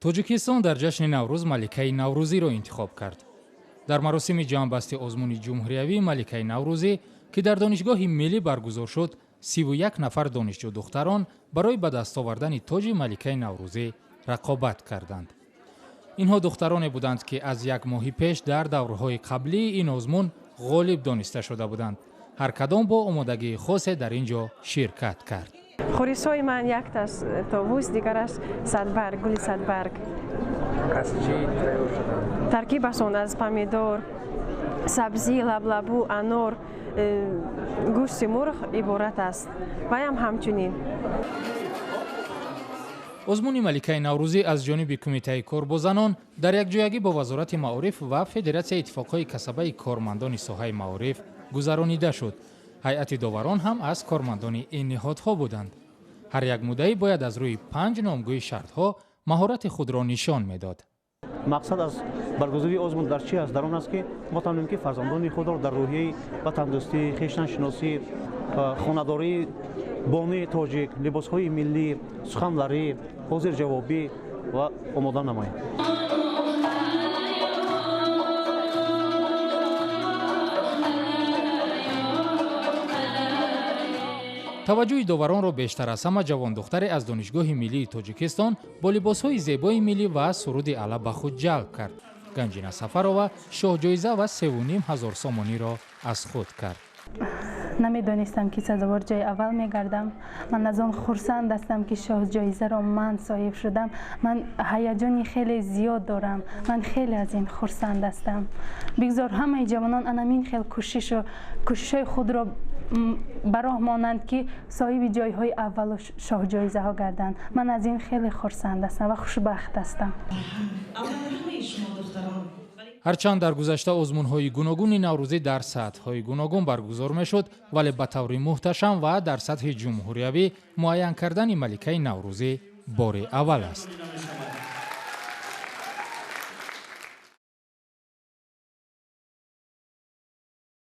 тоҷикистон дар ҷашни наврӯз маликаи наврӯзиро интихоб кард. дар маросими ҷамъбасти озмуни ҷумҳуриявӣ маликаи наврӯзӣ, ки дар донишгоҳи миллӣ баргузор шуд, 31 нафар донишҷӯ духтарон барои ба даст овардани тоҷи маликаи наврӯзӣ рақобат карданд. инҳо духтароне буданд, ки аз як моҳи пеш дар давраҳои қаблии ин озмун ғолиб дониста шуда буданд. ҳар кадом бо омодагии хосе дар ин ҷо ширкат кард. хӯрисҳои ман якташ товус, дигараш садбарг, гули садбарг. таркибашон аз помидор, сабзӣ, лаблабу, анор, гӯшти мурғ иборат аст. Ваям ҳамчунин. озмуни маликаи наврӯзӣ аз ҷониби кумитаи корбозанон дар якҷоягӣ бо вазорати маориф ва федератсияи иттифоқҳои касабаи кормандони соҳаи маориф гузаронида шуд. ҳайати доварон ҳам аз кормандони ин ниҳодҳо буданд. ҳар як муддаӣ бояд аз рӯи 5 номгӯи шартҳо маҳорати худро нишон медод. мақсад аз баргузории озмун дар чи аст? Дар он аст, ки мо тавонем ки фарзандони худро дар рӯҳияи ватандӯстӣ, хештаншиносӣ, хонадории бонии тоҷик, либосҳои миллӣ, суханларӣ, ҳозирҷавобӣ ва омода намоем. таваҷҷӯҳи доваронро бештар аз ҳама ҷавондухтаре аз донишгоҳи миллии тоҷикистон бо либосҳои зебои миллӣ ва суруди ала ба худ ҷалб кард. Ганҷина Сафарова шоҳҷоиза ва 3,5 сомониро аз худ кард. намедонистам ки сазовор ҷои аввал мегардам. ман аз он хурсанд ҳастам ки шоҳҷоизаро ман соҳиб шудам. ман ҳаяҷони хеле зиёд дорам. ман хеле аз ин хурсанд ҳастам. бигзор ҳамаи ҷавонон анамин хел кӯшишҳои худро ба роҳ монанд, ки соҳиби ҷойҳои аввалу шоҳҷоизаҳо гарданд. ман аз ин хеле хурсанд ҳастам ва хушбахт ҳастам. ҳарчанд дар гузашта озмунҳои гуногуни наврӯзӣ дар сатҳҳои гуногун баргузор мешуд, вале ба таври муҳташам ва дар сатҳи ҷумҳуриявӣ муайян кардани маликаи наврӯзӣ бори аввал аст.